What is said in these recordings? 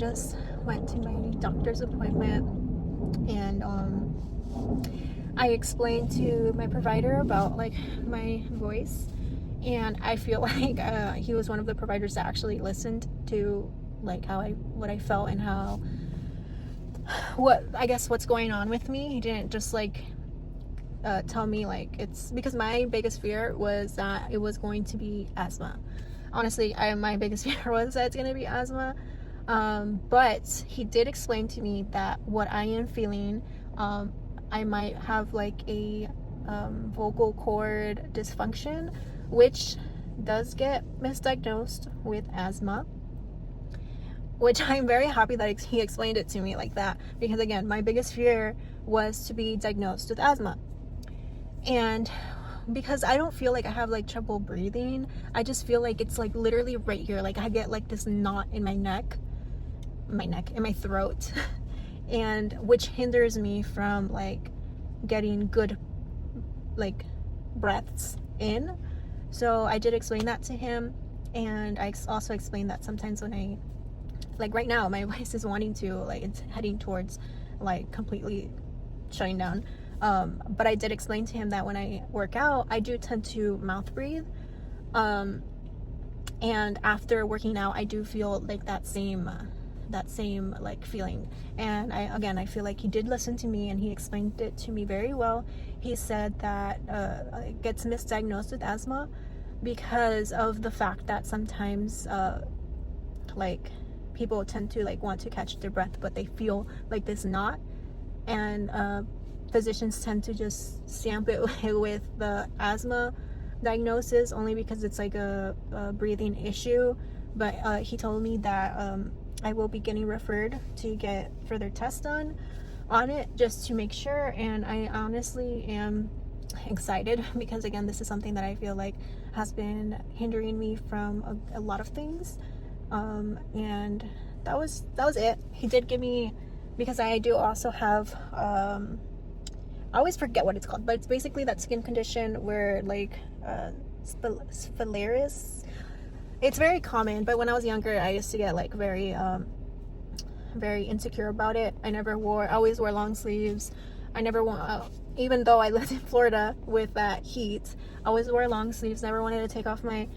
just went to my doctor's appointment, and I explained to my provider about like my voice, and I feel like he was one of the providers that actually listened to like what I felt and what's going on with me. He didn't just like tell me like it's because my biggest fear was that it was going to be asthma. Honestly, my biggest fear was that it's going to be asthma. But he did explain to me that what I am feeling, I might have like a vocal cord dysfunction, which does get misdiagnosed with asthma. Which I'm very happy that he explained it to me like that, because again, my biggest fear was to be diagnosed with asthma. And because I don't feel like I have like trouble breathing, I just feel like it's like literally right here. Like I get like this knot in my neck, in my throat, and which hinders me from like getting good like breaths in. So I did explain that to him, and I also explained that sometimes when I like right now my voice is wanting to like it's heading towards like completely shutting down. But I did explain to him that when I work out, I do tend to mouth breathe. And after working out, I do feel like that same like feeling. And I feel like he did listen to me and he explained it to me very well. He said that it gets misdiagnosed with asthma because of the fact that sometimes like people tend to like want to catch their breath, but they feel like this knot, and physicians tend to just stamp it with the asthma diagnosis only because it's like a breathing issue. But he told me that I will be getting referred to get further tests done on it just to make sure. And I honestly am excited because again, this is something that I feel like has been hindering me from a lot of things. And that was it. He did give me, because I do also have I always forget what it's called, but it's basically that skin condition where like sclerosis. It's very common, but when I was younger, I used to get like very insecure about it. I always wore long sleeves. I never want, even though I lived in Florida with that heat, I always wore long sleeves. Never wanted to take off my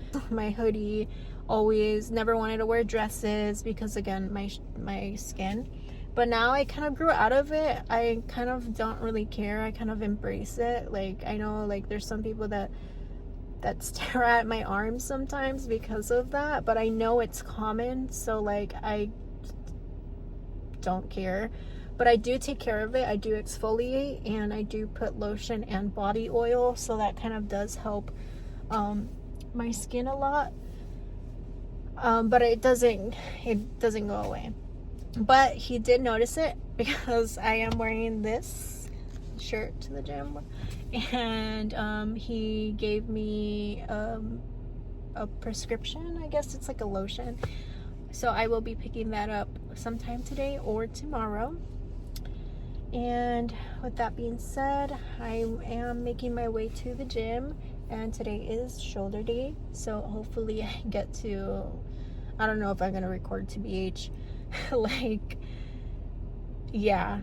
hoodie. Always never wanted to wear dresses because again, my skin. But now I kind of grew out of it. I kind of don't really care. I kind of embrace it. Like I know like there's some people that stare at my arms sometimes because of that, but I know it's common, so like I don't care. But I do take care of it. I do exfoliate and I do put lotion and body oil, so that kind of does help my skin a lot. But it doesn't go away. But he did notice it because I am wearing this shirt to the gym, and he gave me a prescription. I guess it's like a lotion, so I will be picking that up sometime today or tomorrow. And with that being said, I am making my way to the gym, and today is shoulder day, so hopefully I get to, I don't know if I'm gonna record TBH like, yeah,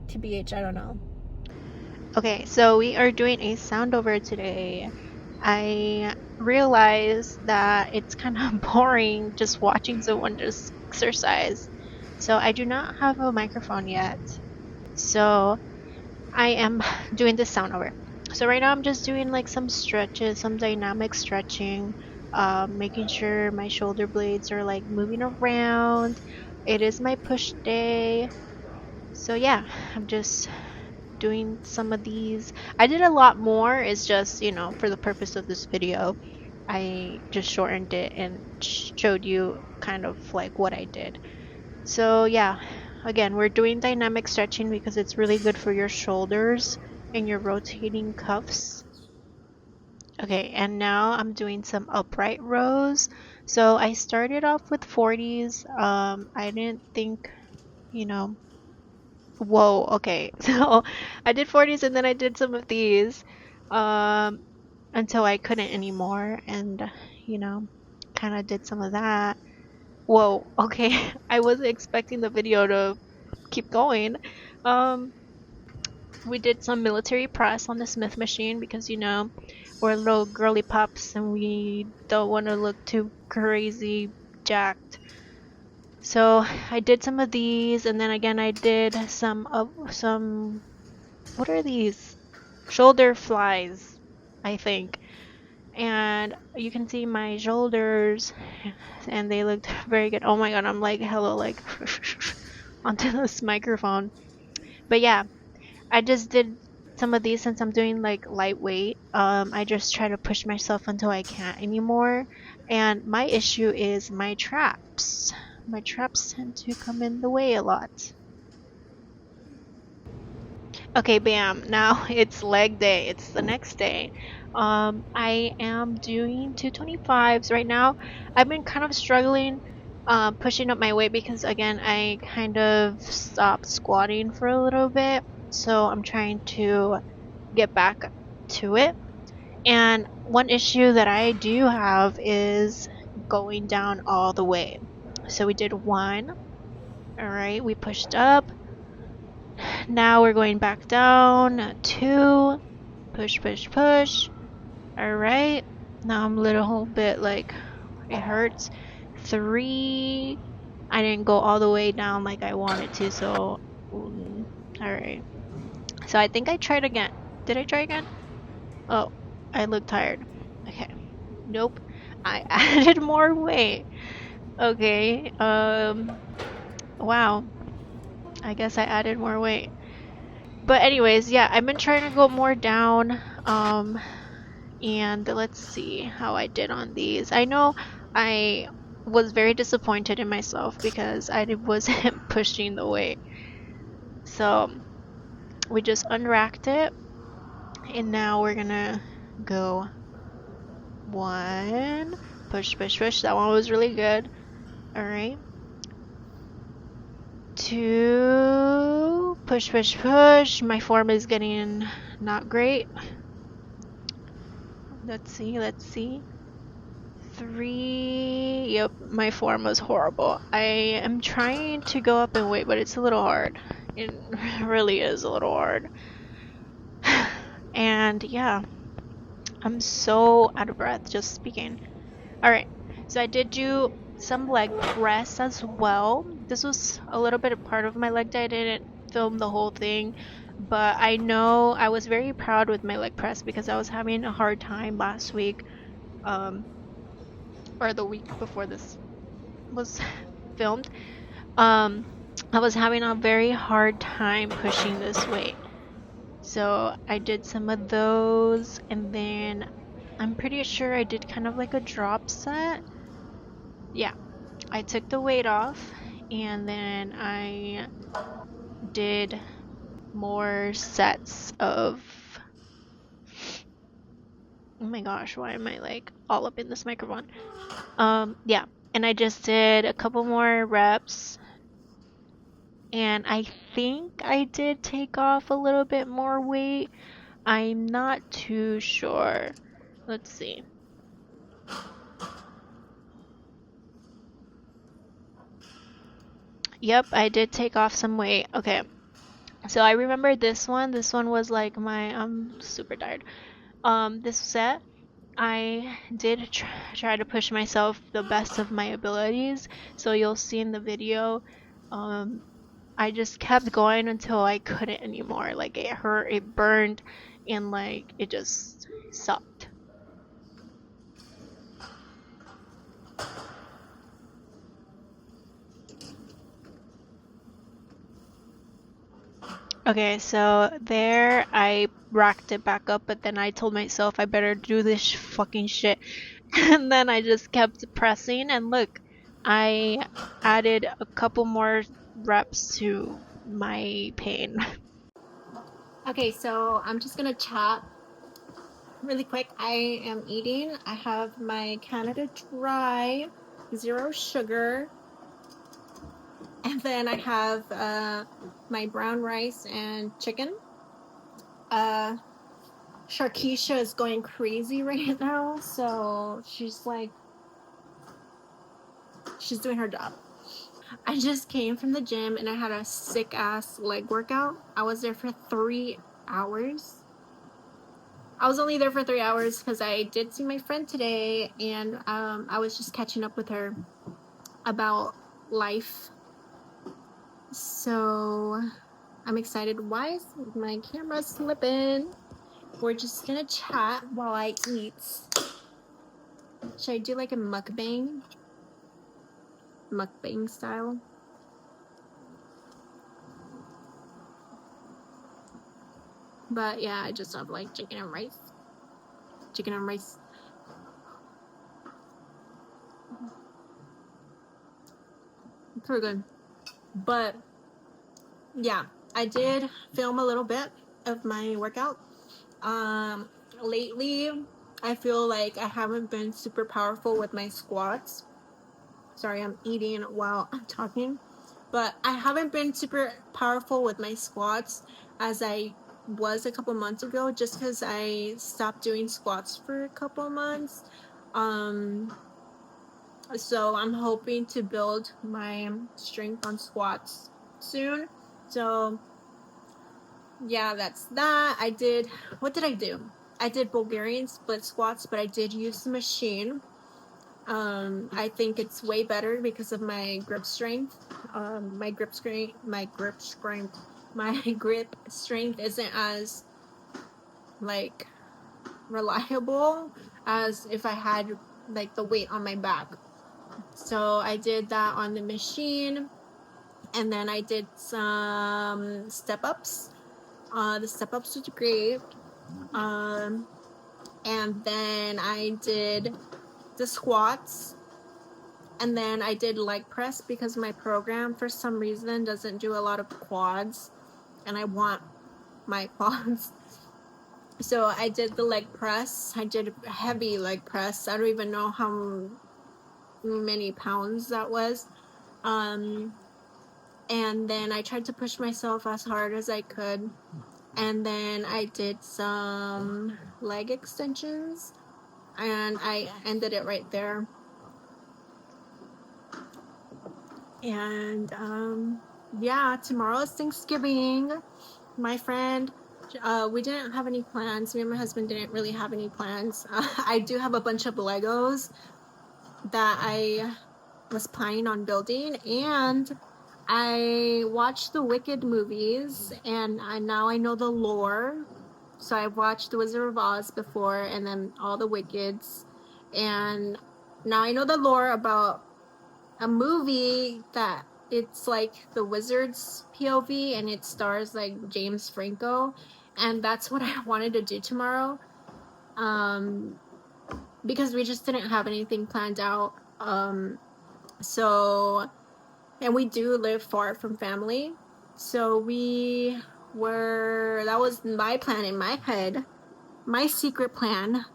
TBH, I don't know. Okay, so we are doing a sound over today. I realized that it's kind of boring just watching someone just exercise. So I do not have a microphone yet. So I am doing this sound over. So right now I'm just doing like some stretches, some dynamic stretching, making sure my shoulder blades are like moving around. It is my push day. So yeah, I'm just doing some of these. I did a lot more. It's just, for the purpose of this video, I just shortened it and showed you kind of like what I did. So yeah, again, we're doing dynamic stretching because it's really good for your shoulders and your rotating cuffs. Okay, and now I'm doing some upright rows. So I started off with 40s. I didn't think, whoa, okay. So I did 40s and then I did some of these until I couldn't anymore, and kind of did some of that. Whoa, okay. I wasn't expecting the video to keep going. Um, we did some military press on the Smith machine because, you know, we're little girly pups and we don't want to look too crazy jacked. So I did some of these, and then again I did some what are these? Shoulder flies, I think. And you can see my shoulders, and they looked very good. Oh my god, I'm like hello, like onto this microphone. But yeah, I just did some of these since I'm doing like lightweight. I just try to push myself until I can't anymore. And my issue is my traps. My traps tend to come in the way a lot. Okay, bam. Now it's leg day. It's the next day. I am doing 225s right now. I've been kind of struggling pushing up my weight because again, I kind of stopped squatting for a little bit. So I'm trying to get back to it. And one issue that I do have is going down all the way. So we did one. All right, we pushed up. Now we're going back down. Two. Push, push, push. All right. Now I'm a little bit like it hurts. Three. I didn't go all the way down like I wanted to, so all right. So I think I tried again. Did I try again? Oh, I look tired. Okay. Nope. I added more weight. Okay. Wow. I guess I added more weight. But anyways, yeah, I've been trying to go more down. And let's see how I did on these. I know I was very disappointed in myself because I wasn't pushing the weight. So we just unracked it, and now we're gonna go one, push, push, push. That one was really good. All right. Two, push, push, push. My form is getting not great. Let's see, let's see. Three. Yep, my form was horrible. I am trying to go up in weight, but it's a little hard. It really is a little hard. And yeah, I'm so out of breath just speaking. Alright, so I did do some leg press as well. This was a little bit of part of my leg day. I didn't film the whole thing, but I know I was very proud with my leg press because I was having a hard time last week. Or the week before this was filmed, I was having a very hard time pushing this weight. So I did some of those, and then I'm pretty sure I did kind of like a drop set. Yeah, I took the weight off, and then I did more sets of. Oh my gosh, why am I like all up in this microphone? Yeah, and I just did a couple more reps, and I think I did take off a little bit more weight. I'm not too sure. Let's see. Yep, I did take off some weight. Okay. So I remember this one. This one was like I'm super tired. This set, I did try to push myself the best of my abilities. So you'll see in the video, I just kept going until I couldn't anymore. Like it hurt, it burned, and like it just sucked. Okay, so there I racked it back up, but then I told myself I better do this fucking shit. And then I just kept pressing, and look, I added a couple more reps to my pain. Okay, so I'm just gonna chat really quick. I am eating. I have my Canada Dry, 0 sugar. And then I have my brown rice and chicken. Sharkeisha is going crazy right now, so she's She's doing her job. I just came from the gym and I had a sick ass leg workout. I was there for 3 hours. I was only there for 3 hours because I did see my friend today, and I was just catching up with her about life. So I'm excited. Why is my camera slipping? We're just gonna chat while I eat. Should I do like a mukbang? Mukbang style? But yeah, I just have like chicken and rice. Chicken and rice. It's pretty good. But yeah, I did film a little bit of my workout. Lately, I feel like I haven't been super powerful with my squats. Sorry, I'm eating while I'm talking. But I haven't been super powerful with my squats as I was a couple months ago, just because I stopped doing squats for a couple months. So I'm hoping to build my strength on squats soon. So yeah, that's that. What did I do? I did Bulgarian split squats, but I did use the machine. I think it's way better because of my grip strength. My grip strength isn't as like reliable as if I had like the weight on my back. So I did that on the machine, and then I did some step ups. The step ups was great. And then I did the squats, and then I did leg press because my program for some reason doesn't do a lot of quads, and I want my quads. So I did the leg press. I did heavy leg press. I don't even know how many pounds that was. And then I tried to push myself as hard as I could. And then I did some leg extensions, and I ended it right there. And yeah, tomorrow is Thanksgiving. My friend, we didn't have any plans. Me and my husband didn't really have any plans. I do have a bunch of Legos that I was planning on building, and I watched the Wicked movies, and now I know the lore. So I've watched The Wizard of Oz before, and then all the Wickeds, and now I know the lore about a movie that it's like the wizard's POV, and it stars like James Franco, and that's what I wanted to do tomorrow, because we just didn't have anything planned out. So, and we do live far from family, so that was my plan in my head, my secret plan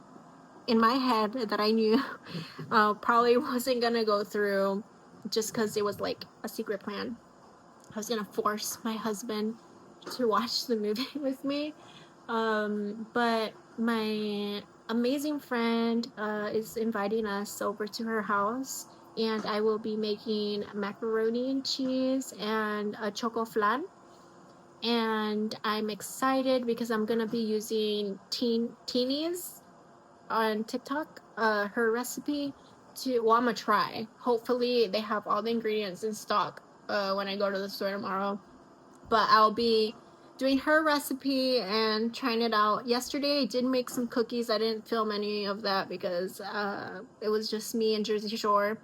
in my head that I knew probably wasn't gonna go through, just because it was like a secret plan. I was gonna force my husband to watch the movie with me, but my amazing friend is inviting us over to her house, and I will be making macaroni and cheese and a choco flan. And I'm excited because I'm gonna be using Teeny's on TikTok, her recipe I'm gonna try. Hopefully they have all the ingredients in stock when I go to the store tomorrow. But I'll be doing her recipe and trying it out. Yesterday I did make some cookies. I didn't film any of that because it was just me and Jersey Shore.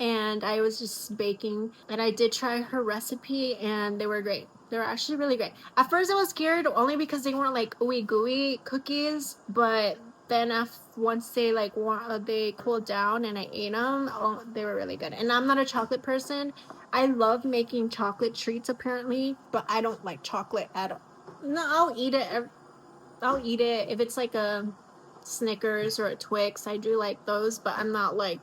And I was just baking, and I did try her recipe, and they were great. They were actually really great. At first I was scared only because they weren't like ooey gooey cookies, but then once they they cooled down and I ate them, oh, they were really good. And I'm not a chocolate person. I love making chocolate treats apparently, but I don't like chocolate at all. No, I'll eat it. If it's like a Snickers or a Twix. I do like those, but I'm not like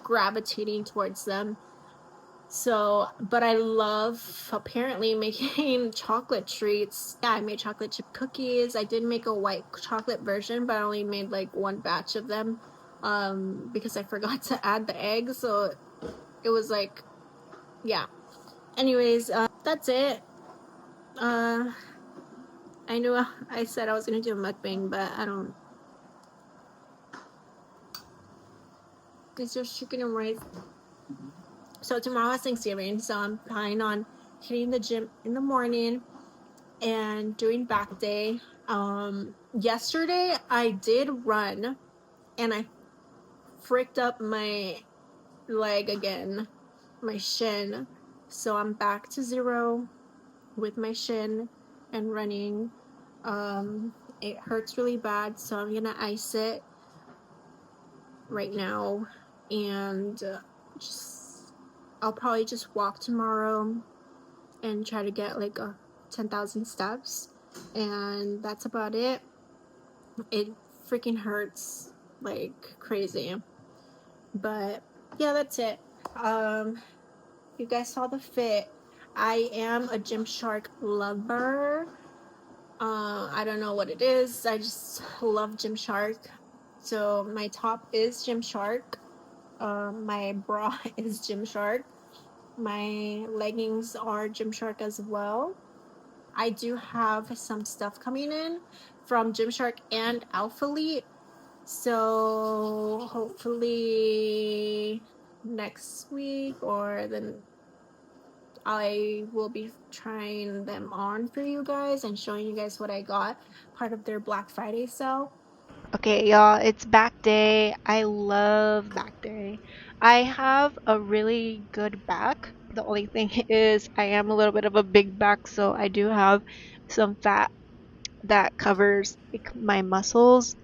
gravitating towards them. So, but I love apparently making chocolate treats. Yeah, I made chocolate chip cookies. I did make a white chocolate version, but I only made like one batch of them. because I forgot to add the eggs, so it was like, yeah. Anyways, that's it. I knew I said I was gonna do a mukbang, but I don't. It's just chicken and rice. So tomorrow is Thanksgiving, so I'm planning on hitting the gym in the morning and doing back day. Yesterday I did run and I fricked up my leg again, my shin. So I'm back to 0 with my shin and running. It hurts really bad, so I'm gonna ice it right now, and I'll probably just walk tomorrow and try to get like 10,000 steps, and that's about it. It freaking hurts like crazy, but yeah, that's it. You guys saw the fit. I am a Gymshark lover. I don't know what it is. I just love Gymshark. So my top is Gymshark. My bra is Gymshark. My leggings are Gymshark as well. I do have some stuff coming in from Gymshark and Alphalete. So hopefully next week or then I will be trying them on for you guys and showing you guys what I got, part of their Black Friday sale. Okay, y'all, it's back day. I love back day. I have a really good back. The only thing is I am a little bit of a big back, so I do have some fat that covers like, my muscles.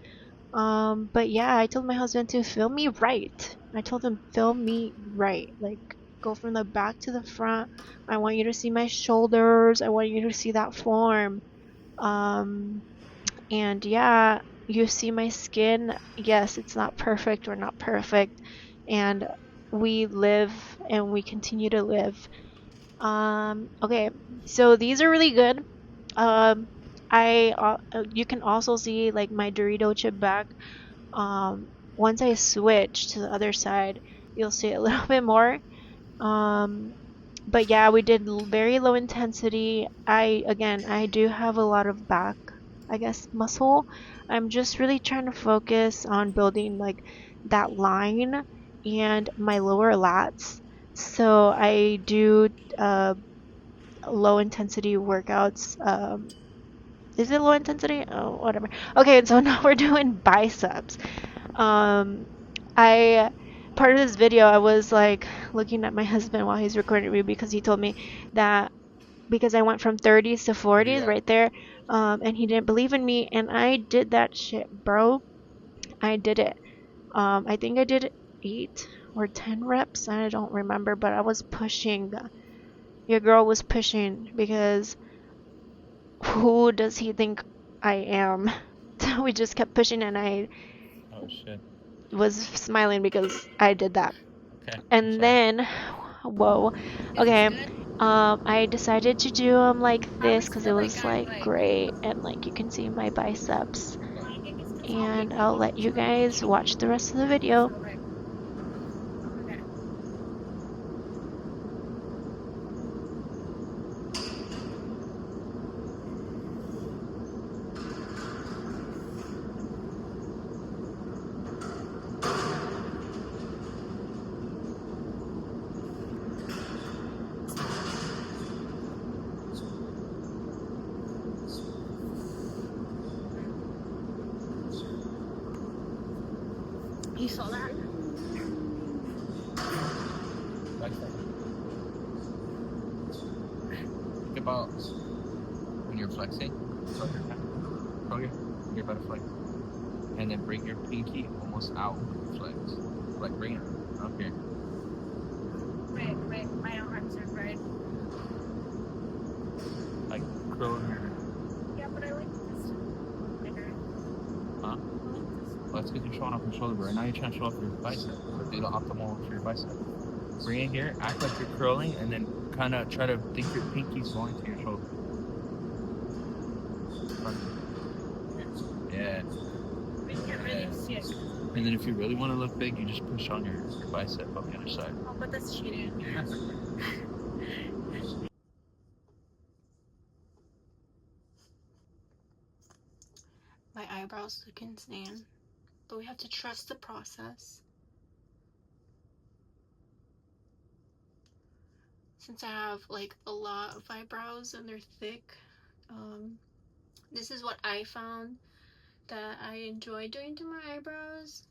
But yeah, I told my husband to film me right. I told him film me right. Like go from the back to the front. I want you to see my shoulders. I want you to see that form. And yeah, you see my skin. Yes, it's not perfect. We're not perfect. And we live and we continue to live. Okay, so these are really good. You can also see like my Dorito chip back. Once I switch to the other side, you'll see a little bit more. But yeah, we did very low intensity. I do have a lot of back, I guess, muscle. I'm just really trying to focus on building like that line and my lower lats. So I do low intensity workouts. Is it low intensity? Oh, whatever. Okay, so now we're doing biceps. Part of this video, I was like looking at my husband while he's recording me because he told me that because I went from 30s to 40s right there, and he didn't believe in me, and I did that shit, bro. I did it. I think I did 8 or 10 reps. I don't remember, but I was pushing. Your girl was pushing because who does he think I am? So we just kept pushing, and I was smiling because I did that. Okay. And then, whoa, okay. I decided to do them like this because it was like great, and like you can see my biceps. And I'll let you guys watch the rest of the video. You saw that? Think about when you're flexing. You're about to flex. And then bring your pinky almost out when you flex. Like bring it up here. Wait, my arms are right. Like curl your. Yeah, but I like this bigger. Huh? Well, that's because you're showing off your shoulder, but right now you're trying to show off your bicep. So do the optimal for your bicep. Bring it here, act like you're curling, and then kind of try to think your pinky's going to your shoulder. Yeah. We can't really see it. And then if you really want to look big, you just push on your bicep on the other side. Oh, but that's cheating. My eyebrows look insane, but we have to trust the process. Since I have like a lot of eyebrows and they're thick, this is what I found that I enjoy doing to my eyebrows.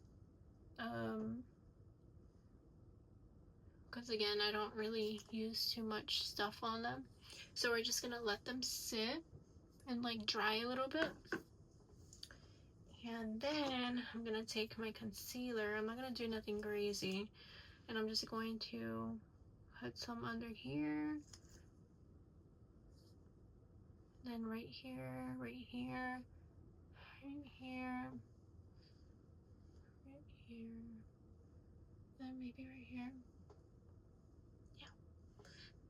Because again, I don't really use too much stuff on them. So we're just gonna let them sit and like dry a little bit. And then I'm gonna take my concealer. I'm not gonna do nothing crazy. And I'm just going to put some under here. Then right here, right here, right here, right here. Then maybe right here. Yeah,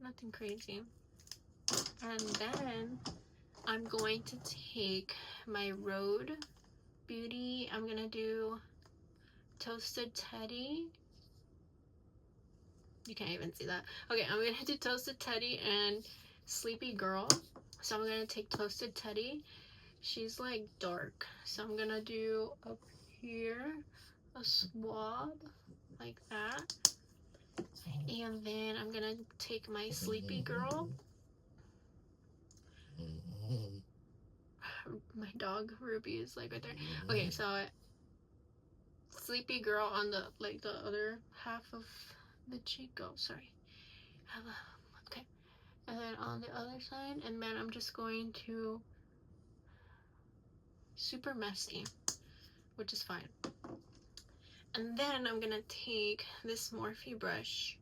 nothing crazy. And then I'm going to take my Rhode Beauty. I'm gonna do Toasted Teddy. You can't even see that. Okay, I'm gonna do Toasted Teddy and Sleepy Girl. So I'm gonna take Toasted Teddy. She's like dark. So I'm gonna do up here a swab like that. And then I'm gonna take my Sleepy Girl. My dog Ruby is like right there. Okay, so Sleepy Girl on the like the other half of the cheek. Oh, sorry. Okay, and then on the other side, and then I'm just going to super messy, which is fine. And then I'm gonna take this Morphe brush,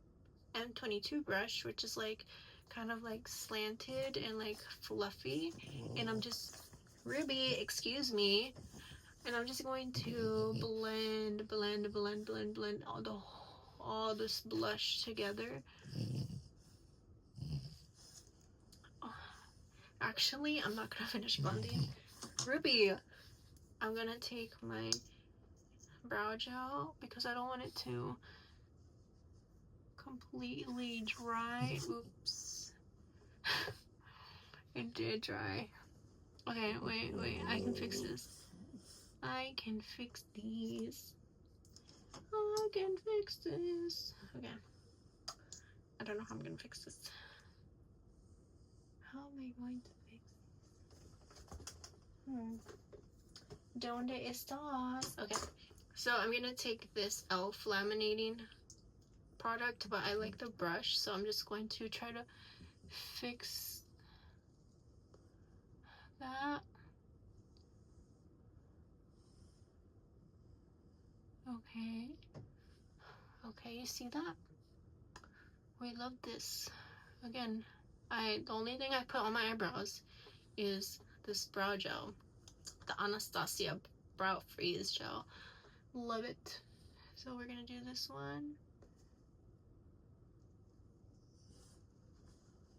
M22 brush, which is like kind of like slanted and like fluffy, and I'm just Ruby, excuse me. And I'm just going to blend all this blush together. Oh, actually, I'm not gonna finish blending. Ruby, I'm gonna take my brow gel because I don't want it to completely dry. Oops. It did dry. Okay, wait, I can fix this. I can fix these. I can fix this. Okay. I don't know how I'm gonna fix this. How am I going to fix this? ¿Dónde estás? Okay. So I'm gonna take this e.l.f. laminating product, but I like the brush, so I'm just going to try to fix that. Okay. Okay, you see that? We love this. Again, the only thing I put on my eyebrows is this brow gel, the Anastasia Brow Freeze Gel. Love it. So we're gonna do this one.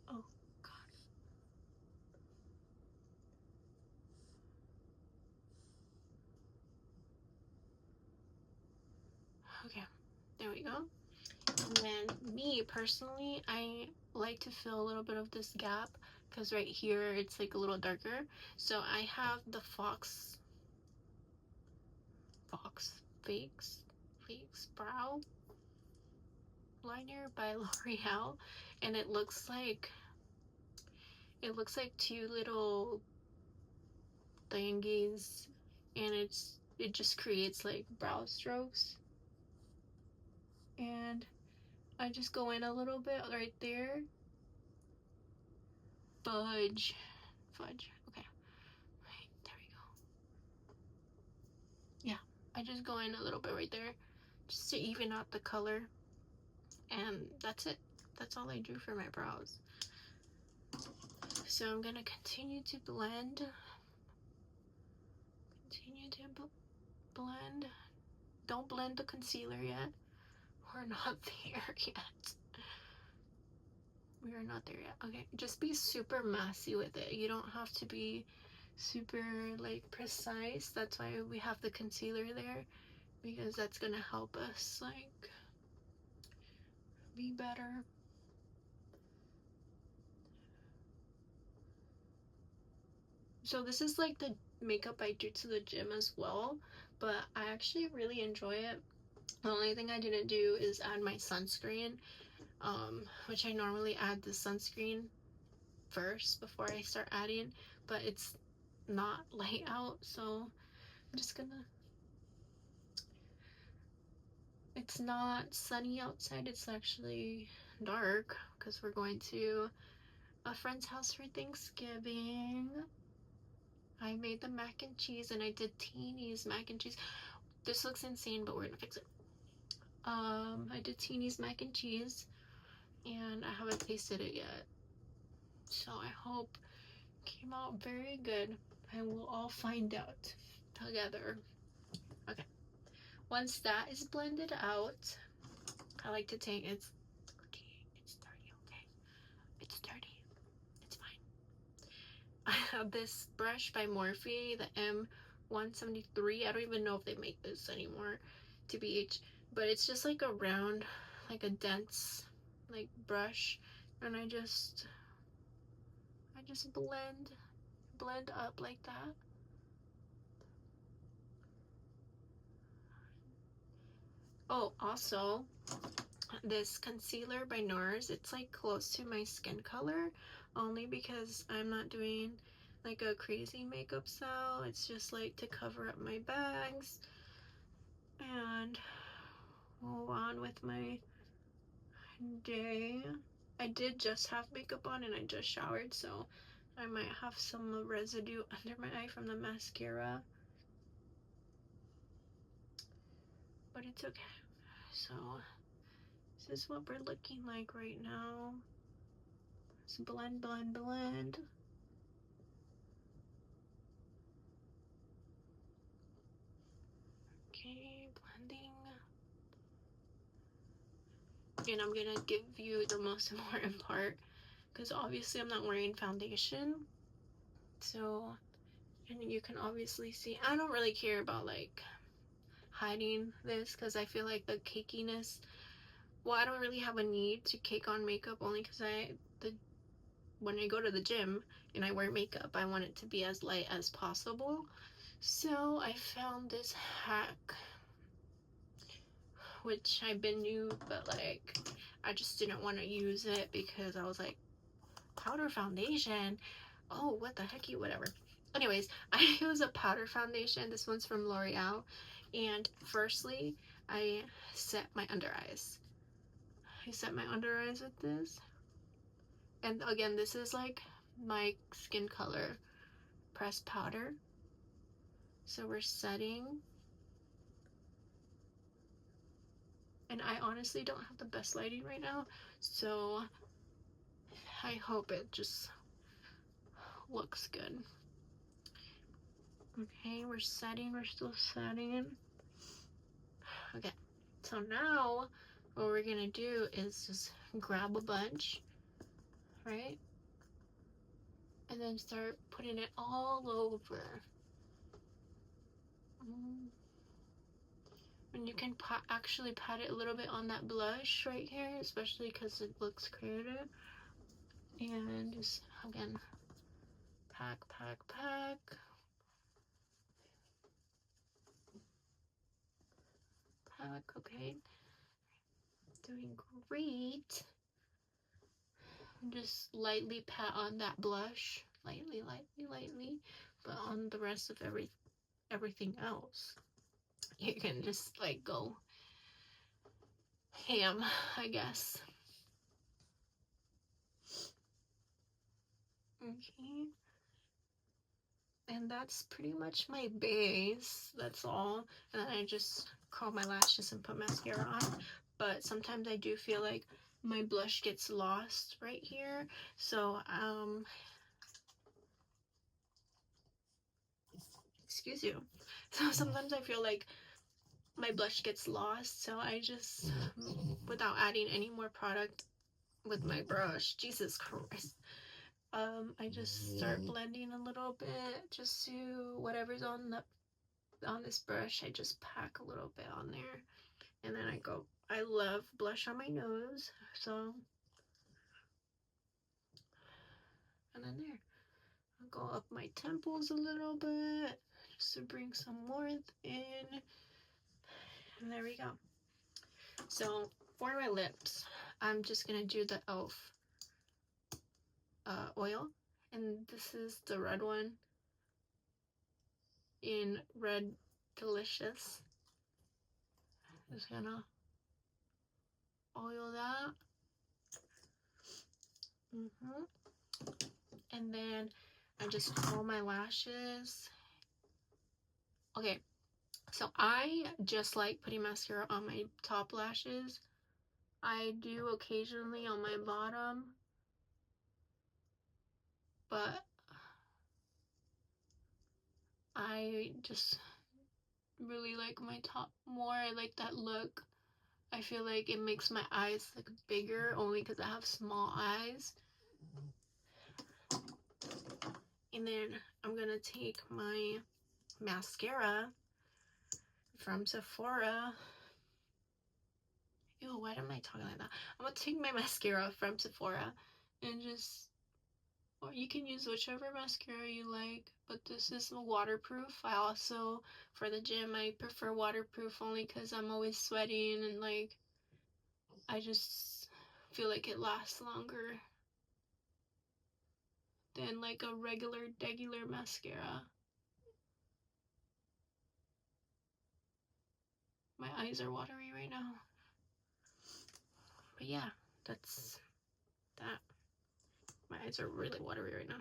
Oh God. Okay, there we go. And then me personally, I like to fill a little bit of this gap because right here it's like a little darker. So I have the Fakes Brow Liner by L'Oreal, and it looks like two little thingies, and it just creates like brow strokes. And I just go in a little bit right there. Fudge. Okay. Right, there we go. Yeah, I just go in a little bit right there just to even out the color. And that's it. That's all I do for my brows. So I'm gonna continue to blend. Blend. Don't blend the concealer yet. We're not there yet. We are not there yet. Okay, just be super messy with it. You don't have to be super like precise. That's why we have the concealer there, because that's gonna help us like be better. So this is like the makeup I do to the gym as well, but I actually really enjoy it. The only thing I didn't do is add my sunscreen, which I normally add the sunscreen first before I start adding, but it's not light out, so I'm just gonna, it's not sunny outside, it's actually dark because we're going to a friend's house for Thanksgiving. I made the mac and cheese, and I did Teeny's mac and cheese. This looks insane, but we're gonna fix it. I did Teeny's mac and cheese, and I haven't tasted it yet, so I hope it came out very good, and we'll all find out together. Okay, once that is blended out, I like to take, it's dirty, okay? It's dirty, it's fine. I have this brush by Morphe, the M173. I don't even know if they make this anymore, TBH, but it's just like a round, like a dense, like brush, and I just blend up like that. Oh, also, this concealer by NARS, it's like close to my skin color, only because I'm not doing like a crazy makeup style. It's just like to cover up my bags and move on with my day. I did just have makeup on and I just showered, so I might have some residue under my eye from the mascara, but it's okay. So this is what we're looking like right now. Just blend, blend, blend. Okay, blending. And I'm gonna give you the most important part, because obviously I'm not wearing foundation. So, and you can obviously see, I don't really care about like hiding this, because I feel like the cakiness, well, I don't really have a need to cake on makeup, only because when I go to the gym and I wear makeup, I want it to be as light as possible. So I found this hack, which I've been new, but like I just didn't want to use it because I was like, powder foundation, oh, what the hecky, whatever. Anyways, I use a powder foundation. This one's from L'Oreal, and firstly I set my under eyes. I set my under eyes with this, and again, this is like my skin color pressed powder. So we're setting, and I honestly don't have the best lighting right now, so I hope it just looks good. Okay, we're setting, we're still setting. Okay, so now what we're gonna do is just grab a bunch, right? And then start putting it all over. And you can actually pat it a little bit on that blush right here, especially because it looks creative. And just, again, pack, pack, pack. Pack, okay. Doing great. And just lightly pat on that blush. Lightly, lightly, lightly. But on the rest of everything else, you can just like go ham, I guess. Okay. And that's pretty much my base. That's all. And then I just curl my lashes and put mascara on. But sometimes I do feel like my blush gets lost right here. So, excuse you. So sometimes I feel like my blush gets lost. So I just, without adding any more product with my brush, Jesus Christ, I just start blending a little bit just to whatever's on this brush. I just pack a little bit on there, and then I love blush on my nose, so, and then there. I'll go up my temples a little bit just to bring some warmth in, and there we go. So for my lips, I'm just gonna do the e.l.f. Oil, and this is the red one in Red Delicious. Just gonna oil that. And then I just curl my lashes. Okay, so I just like putting mascara on my top lashes. I do occasionally on my bottom, but I just really like my top more. I like that look. I feel like it makes my eyes look bigger only because I have small eyes. And then I'm gonna take my mascara from Sephora. Ew, why am I talking like that? I'm gonna take my mascara from Sephora and just, or you can use whichever mascara you like, but this is waterproof. I also, for the gym, I prefer waterproof only because I'm always sweating and like, I just feel like it lasts longer than like a regular mascara. My eyes are watery right now. But yeah, that's that. My eyes are really watery right now.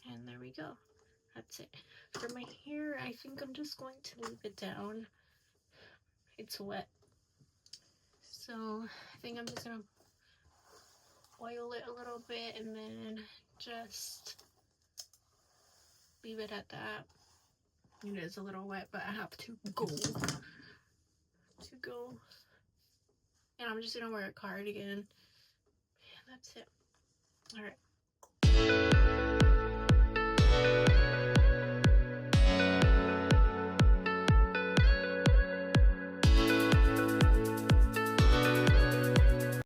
Okay, and there we go. That's it. For my hair, I think I'm just going to leave it down. It's wet. So I think I'm just gonna oil it a little bit and then just leave it at that. It is a little wet, but I have to go. And I'm just gonna wear a cardigan. And that's it. Alright.